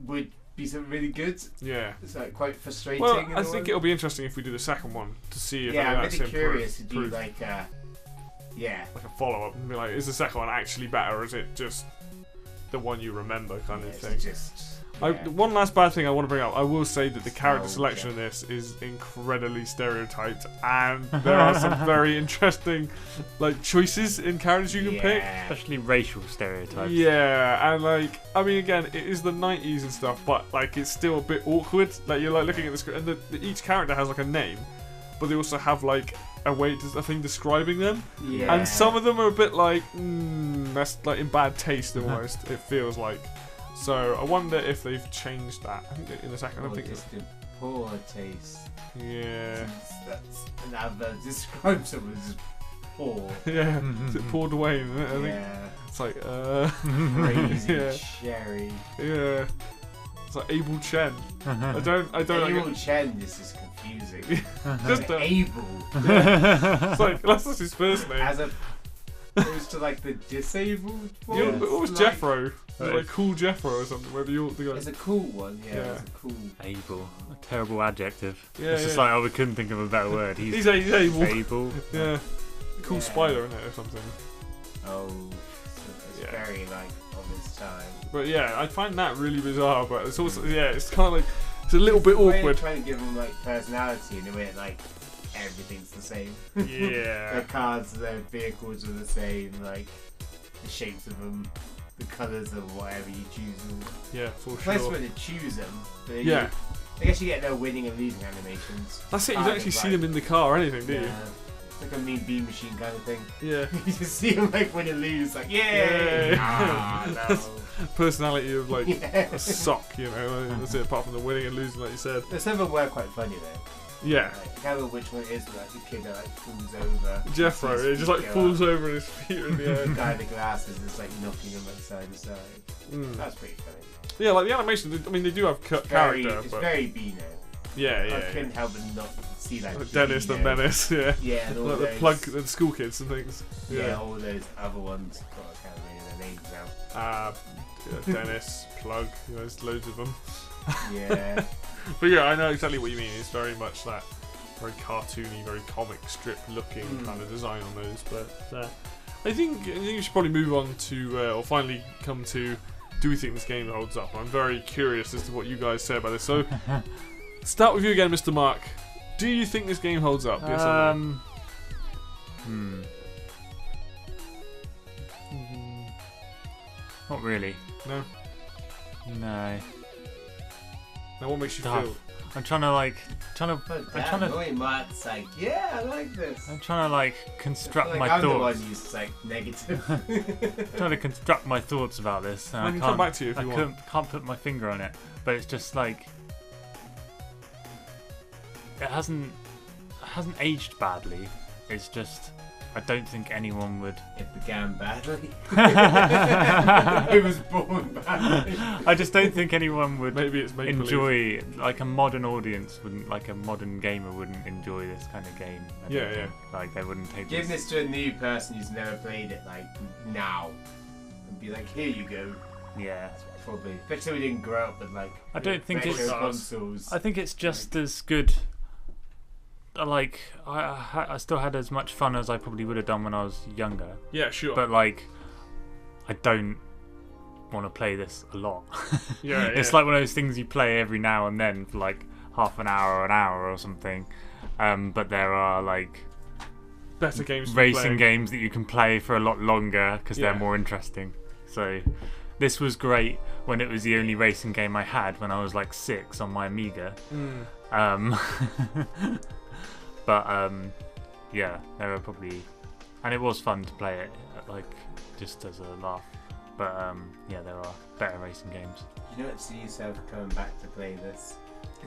would be something really good. Yeah. It's like quite frustrating. Well, I think it'll be interesting if we do the second one to see if I'm that's really curious improved. to do like like a follow up and be like, is the second one actually better, or is it just the one you remember kind of thing? One last bad thing I want to bring up. I will say that the character selection in this is incredibly stereotyped, and there are some very interesting like choices in characters you can pick, especially racial stereotypes. Yeah, and like I mean, again, it is the 90s and stuff, but like it's still a bit awkward. Like you're like looking at the screen, and each character has like a name, but they also have like a thing describing them. Yeah. And some of them are a bit like, that's like in bad taste almost. It feels like. So I wonder if they've changed that. I think in a second. I think just a poor taste. Yeah. That's an adverb describes someone as poor. Yeah. Is it poor Dwayne? I think it's like crazy cherry. Yeah. It's like Abel Chen. I don't. Abel Chen. This is confusing. Just Abel. Yeah. It's like that's just his first name. As opposed to like the disabled one. Yeah, what was like, Jeffro? It was like cool Jeffro or something. Whether you're the guy. It's a cool one. Yeah. It's a cool. Able. A terrible adjective. Yeah. It's just like we couldn't think of a better word. He's able. Able. Yeah. Cool spider in it or something. Oh. So it's very like of its time. But yeah, I find that really bizarre. But it's also it's kind of like it's a little bit awkward. Trying to give them like personality in a way like everything's the same. Yeah. Their cars, their vehicles are the same. Like the shapes of them, the colours of whatever you choose them. Yeah, for sure. Nice way to choose them. Yeah. I guess you get no winning and losing animations. That's it. You don't actually see them in the car or anything, do you? It's like a Mean Bean Machine kind of thing. Yeah. You just see them like win and lose, like yay! No. Personality of like a sock, you know. That's it. Apart from the winning and losing, like you said. Some of them were quite funny though. Yeah. Like, I can't remember which one it is, but like the kid that like falls over. Jeffro, it just like falls over and his feet are in the air. The guy with the glasses is like knocking him like side to side. That's pretty funny. Yeah, like the animation. I mean, they do have character, it's but very Beano. Yeah. I couldn't help but not see that. Like Dennis the Menace, yeah. Yeah, and all like those, the plug, the school kids and things. Yeah, all those other ones. God, I can't remember their names now. Dennis, Plug, there's loads of them. Yeah. But yeah, I know exactly what you mean. It's very much that very cartoony, very comic strip looking kind of design on those. But I think we should probably move on to, or finally come to, do we think this game holds up? I'm very curious as to what you guys say about this. So, start with you again, Mr. Mark. Do you think this game holds up? Yes or no? Not really. No? No. Now, what makes you Tough. feel? I'm trying to Mark's like, yeah, I like this. I'm trying to construct my I'm thoughts. the one who's like negative. Trying to construct my thoughts about this. I can come back to you if you want. Can't put my finger on it, but it's just like it hasn't aged badly. It's just I don't think anyone would. It began badly. It was born badly. I just don't think anyone would Maybe it's enjoy, like a modern audience wouldn't, like a modern gamer wouldn't enjoy this kind of game. I don't think. Like they wouldn't take Give this to a new person who's never played it, like now, and be like, here you go. Yeah. Probably. Especially we didn't grow up with like. I don't think it's consoles. I think it's just as good. Like I still had as much fun as I probably would have done when I was younger. Yeah, sure. But like, I don't want to play this a lot. Yeah, It's like one of those things you play every now and then for like half an hour or an hour or something. But there are like better games, racing games that you can play for a lot longer because they're more interesting. So this was great when it was the only racing game I had when I was like 6 on my Amiga. But yeah, there are probably, and it was fun to play it like just as a laugh. But yeah, there are better racing games. You know, see yourself coming back to play this.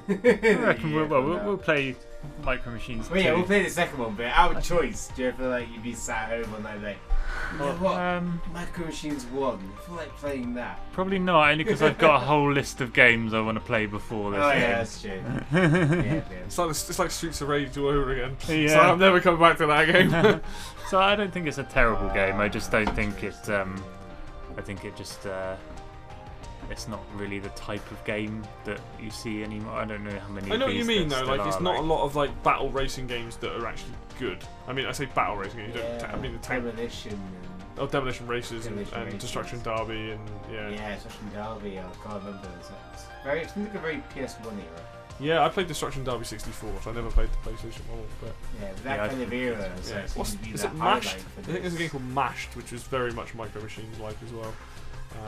I reckon we'll play Micro Machines 2. Well, yeah, we'll play the second one, but our choice. Do you feel like you'd be sat at home on that day? You know what? Micro Machines 1. I feel like playing that. Probably not, only because I've got a whole list of games I want to play before this game. Yeah, that's true. Yeah. It's like Streets of Rage all over again. Yeah. So I'm never coming back to that game. So I don't think it's a terrible game. I just don't think it's. I think it just. It's not really the type of game that you see anymore. I don't know how many. I know what you mean though. Like, it's not a lot of like battle racing games that are actually good. I mean, I say battle racing games. I mean the Demolition. Demolition Races Demolition and Races. Destruction Derby and yeah. Yeah, Destruction Derby. I can't remember. It's very. It's like a very PS1 era. Yeah, I played Destruction Derby 64, so I never played the PlayStation 1. But yeah, that kind of era. So yeah. it seems to be Is that it Mashed? highlight for I think there's a game called Mashed, which was very much Micro Machines like as well.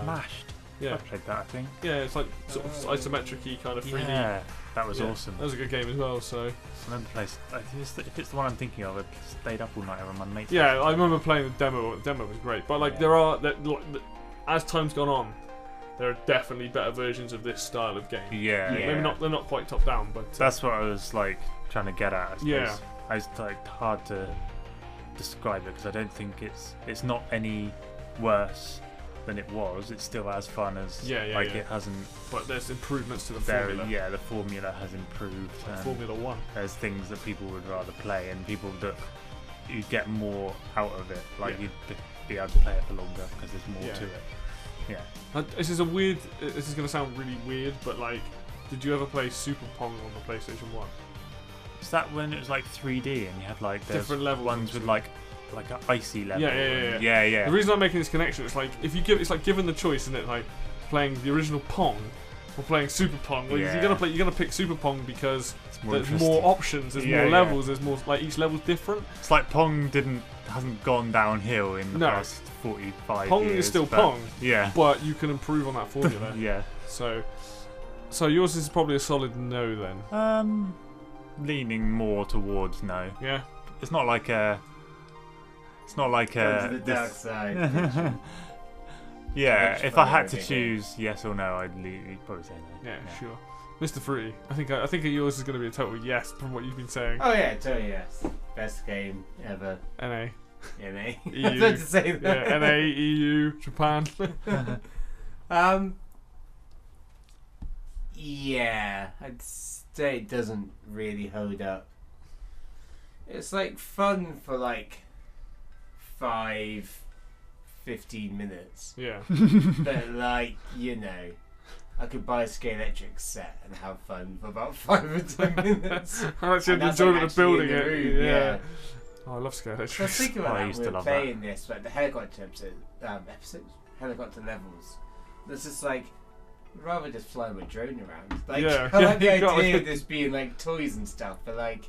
Mashed. Yeah. I played that, I think. Yeah, it's like sort of isometric-y kind of 3D. Yeah, that was awesome. That was a good game as well. So. I remember playing. If it's the one I'm thinking of, I stayed up all night around my mates. Yeah, I remember playing the demo. The demo was great, but like as time's gone on, there are definitely better versions of this style of game. Yeah. Maybe not. They're not quite top down, but that's what I was like trying to get at. I suppose. Yeah. It's like hard to describe it because I don't think it's not any worse than it was. It's still as fun as it hasn't. But there's improvements to the formula. Yeah, the formula has improved. Like Formula 1. There's things that people would rather play, and people that you get more out of it. Like you'd be able to play it for longer because there's more to it. Yeah. This is going to sound really weird, but like, did you ever play Super Pong on the PlayStation 1? Is that when it was like 3D and you had like different levels ones with like an icy level? Yeah. The reason I'm making this connection is like it's like given the choice, isn't it? Like playing the original Pong or playing Super Pong. Well, you're gonna pick Super Pong because there's more options, there's more levels, there's more like each level's different. It's like Pong hasn't gone downhill in the past 45 Pong years. Is still Pong. Yeah. But you can improve on that formula. Yeah. So yours is probably a solid no then. Leaning more towards no. Yeah. It's not like a. the dark side. Yeah, if I had to choose yes or no, I'd probably say no. Yeah, sure. Mr. Fruity, I think yours is going to be a total yes from what you've been saying. Oh yeah, totally yes. Best game ever. NA. NA. EU. I was about to say that. Yeah, NA, EU, Japan. Yeah, I'd say it doesn't really hold up. It's like fun for like 5-15 minutes. Yeah. But like, you know, I could buy a Scalextric set and have fun for about 5 or 10 minutes. How much you the enjoyment of building it. Yeah. Oh, I love Scalextric. I was thinking about that when we were playing that. this, like the helicopter helicopter levels. There's just like, I'd rather just fly my drone around. Like, I like the idea of this being like toys and stuff, but like,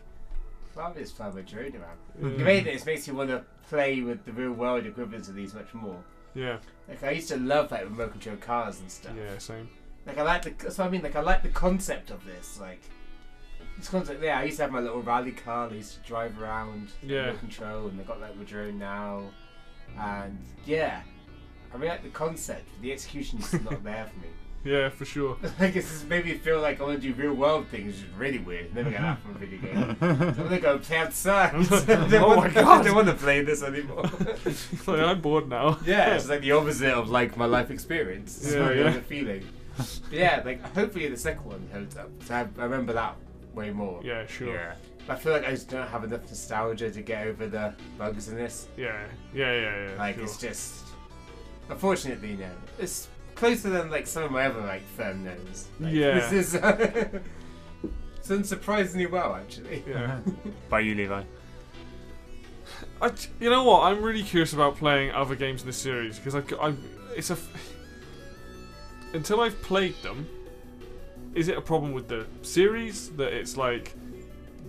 I'd rather just fly my drone around. The way that this makes you want to play with the real world equivalents of these much more. Yeah. Like, I used to love like remote control cars and stuff. Yeah, same. Like, that's what I mean. Like, I like the concept of this. Like, this concept. Yeah, I used to have my little rally car. I used to drive around. Remote control, and I got like the drone now. And yeah, I really like the concept. The execution is not there for me. Yeah, for sure. Like, it's just made me feel like I want to do real world things, which is really weird. Never get that from a video game. So I'm gonna go play outside. Oh my god! I don't want to play this anymore. Like, I'm bored now. Yeah, it's like the opposite of like my life experience. It's the feeling. But yeah, like hopefully the second one holds up. So I remember that way more. Yeah, sure. Yeah. I feel like I just don't have enough nostalgia to get over the bugs in this. Yeah. Like, it's just, unfortunately, no. It's closer than like some of my other like firm no's. Like, this is it's done surprisingly well, actually. Yeah. By you, Levi. You know what? I'm really curious about playing other games in this series because until I've played them, is it a problem with the series that it's like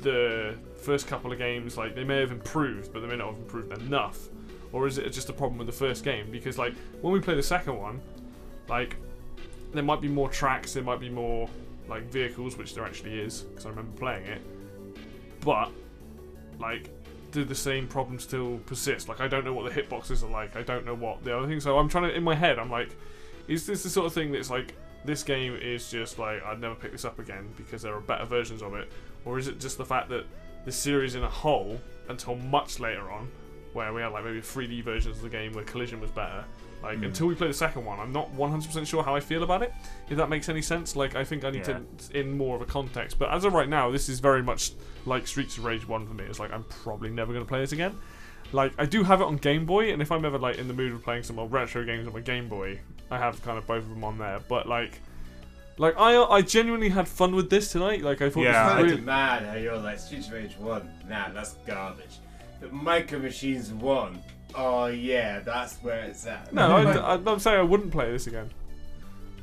the first couple of games, like they may have improved, but they may not have improved enough, or is it just a problem with the first game? Because like when we play the second one, Like, there might be more tracks, there might be more like vehicles, which there actually is, because I remember playing it. But like, do the same problems still persist? Like, I don't know what the hitboxes are like. I don't know what the other thing. So I'm trying to, in my head, I'm like, is this the sort of thing that's like, this game is just like, I'd never pick this up again because there are better versions of it, or is it just the fact that the series in a whole, until much later on, where we had like maybe 3D versions of the game where Collision was better. Like, until we play the second one, I'm not 100% sure how I feel about it, if that makes any sense. Like, I think I need to in more of a context. But as of right now, this is very much like Streets of Rage 1 for me. It's like, I'm probably never going to play this again. Like, I do have it on Game Boy, and if I'm ever like in the mood of playing some old retro games on my Game Boy, I have kind of both of them on there. But like I genuinely had fun with this tonight. Like, I thought this was really mad how you're like, Streets of Rage 1, nah, that's garbage. But Micro Machines 1, oh yeah, that's where it's at. No, I'm saying I wouldn't play this again.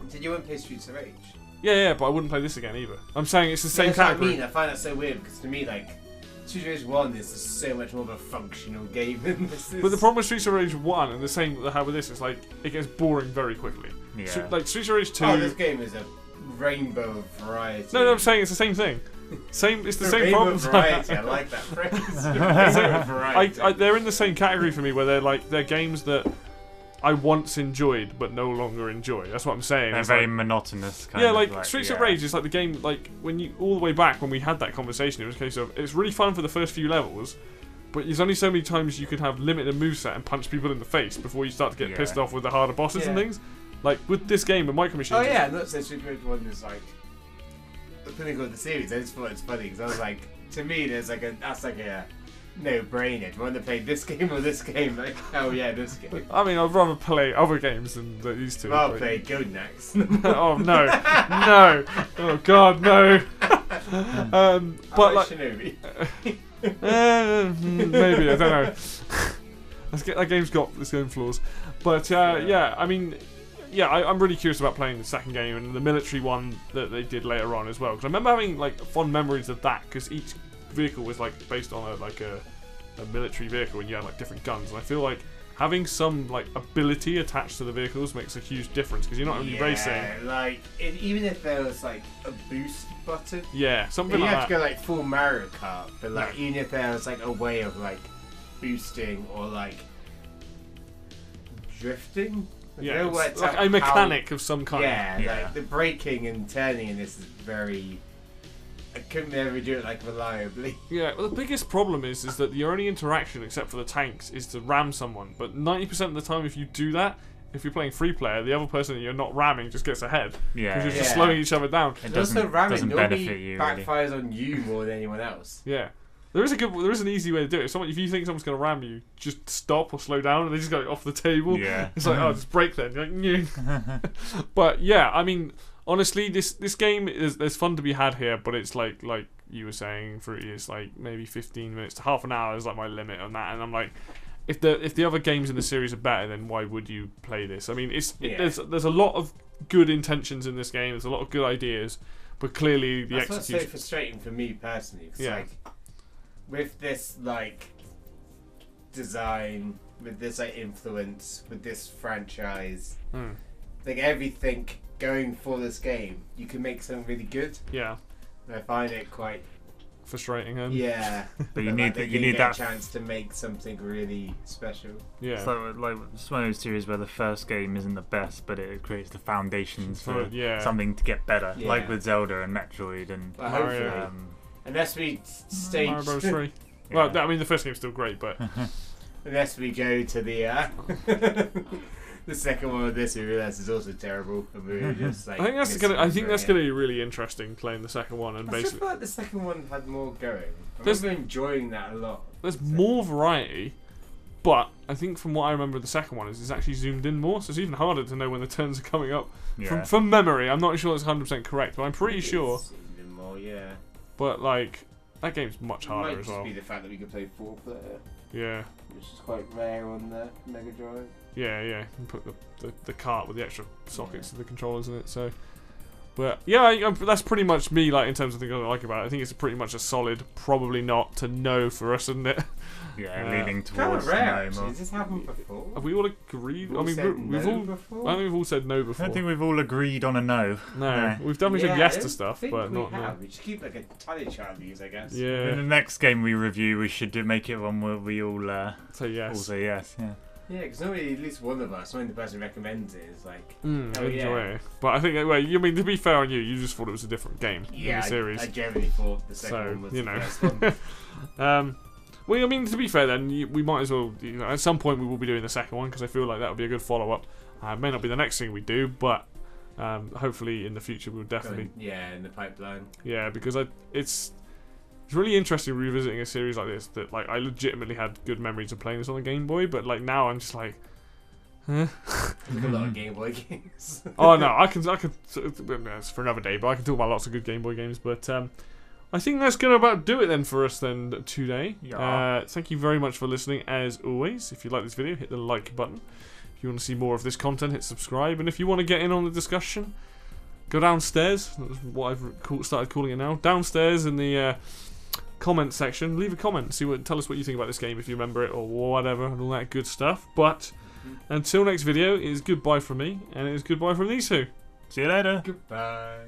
Did you want to play Streets of Rage? Yeah, but I wouldn't play this again either. I'm saying it's the same category. What I mean. I find that so weird because to me, like, Streets of Rage 1 is just so much more of a functional game than this is. But the problem with Streets of Rage 1 and the same that I have with this is like, it gets boring very quickly. Yeah. Like Streets of Rage 2. Oh, this game is a rainbow of variety. No, I'm saying it's the same thing. It's the same rainbow problems. Variety, I like that phrase. Rainbow of variety. They're in the same category for me, where they're games that I once enjoyed but no longer enjoy. That's what I'm saying. They're it's very like, monotonous. Kind of like Streets of Rage is like the game. Like when you all the way back when we had that conversation, it was a case of it's really fun for the first few levels, but there's only so many times you can have limited moveset and punch people in the face before you start to get pissed off with the harder bosses and things. Like with this game, with Micro Machines. Oh yeah, not so Streets of Rage 1 is like the pinnacle of the series. I just thought it's funny because I was like, to me, that's like a no-brainer. Do you want to play this game or this game? Like, oh yeah, this game. I mean, I'd rather play other games than these two. I'll play Golden Axe. Oh no, no! Oh god, no! But like, Shinobi. Maybe, I don't know. That game's got its own flaws, but yeah, I mean. Yeah, I'm really curious about playing the second game and the military one that they did later on as well. Because I remember having like fond memories of that. Because each vehicle was like based on a military vehicle, and you had like different guns. And I feel like having some like ability attached to the vehicles makes a huge difference. Because you're not only racing. Like even if there was like a boost button. Yeah, something like that. You that. have to go like full Mario Kart, but like even if there was like a way of like boosting or like drifting. Yeah, it's like a mechanic of some kind. Yeah, like the braking and turning in this is very. I couldn't ever do it like reliably. Yeah, well, the biggest problem is that your only interaction, except for the tanks, is to ram someone. But 90% of the time, if you do that, if you're playing free player, the other person that you're not ramming just gets ahead. Yeah, because you're just slowing each other down. It doesn't benefit you. Backfires really. on you more than anyone else. Yeah. There is an easy way to do it. If you think someone's going to ram you, just stop or slow down, and they just go off the table. Yeah. It's like, oh, just break then. You're like, but yeah, I mean, honestly, this game there's fun to be had here, but it's like you were saying, Fruity, it's like maybe 15 minutes to half an hour is like my limit on that, and I'm like, if the other games in the series are better, then why would you play this? I mean, there's a lot of good intentions in this game. There's a lot of good ideas, but clearly the execution. That's what's so frustrating for me personally. Cause like, with this like design, with this like influence, with this franchise, like everything going for this game, you can make something really good. Yeah, and I find it quite frustrating. Yeah, but you need that chance to make something really special. Yeah, so like it's one of those series where the first game isn't the best, but it creates the foundations for something to get better, like with Zelda and Metroid and Mario. Unless we stage Mario Bros. 3. Well, I mean, the first game's still great, but unless we go to the the second one of this, we realise is also terrible. And we're just like, I think that's gonna be really interesting playing the second one and basically. I feel like the second one had more going. I remember enjoying that a lot. There's more variety, but I think from what I remember, the second one is it's actually zoomed in more, so it's even harder to know when the turns are coming up. Yeah. From memory, I'm not sure it's 100% correct, but I'm pretty sure. Zoomed in more, yeah. But like that game's much harder as well. It might just be the fact that we can play 4-player. Yeah. Which is quite rare on the Mega Drive. Yeah. You can put the cart with the extra sockets to the controllers in it. So, But yeah, that's pretty much me. Like in terms of things I like about it, I think it's pretty much a solid, probably not to no for us, isn't it? Yeah, leaning Kind towards of rare, no actually. more. Has this happened before? Have we all agreed? We've all said no before? I think we've all said no I before. don't think we've all agreed on a no. No, we've definitely said yes to stuff, but we not have. no. We should keep like a tally chart of these, I guess. In Yeah, the next game we review, we should make it one where we all say yes. all say yes. Yeah. Yeah, because normally at least one of us, when the person recommends it, is like, oh Enjoy yeah. it. But I think, well, you mean to be fair on you, you just thought it was a different game in Yeah, the series. I generally thought the second So, one was you the know. first one. Well, I mean, to be fair, then we might as well. You know, at some point we will be doing the second one because I feel like that would be a good follow-up. It may not be the next thing we do, but hopefully in the future we'll definitely. Yeah, in the pipeline. Yeah, because it's really interesting revisiting a series like this that like I legitimately had good memories of playing this on the Game Boy, but like now I'm just like. Huh? A lot of Game Boy games. Oh no, I can. It's for another day, but I can talk about lots of good Game Boy games. But I think that's gonna about do it then for us then today. Yeah. Thank you very much for listening. As always, if you like this video, hit the like button. If you want to see more of this content, hit subscribe. And if you want to get in on the discussion, go downstairs. That's what I've started calling it now. Downstairs in the comment section, leave a comment. Tell us what you think about this game, if you remember it or whatever, and all that good stuff. But until next video, it is goodbye from me, and it is goodbye from these two. See you later. Goodbye.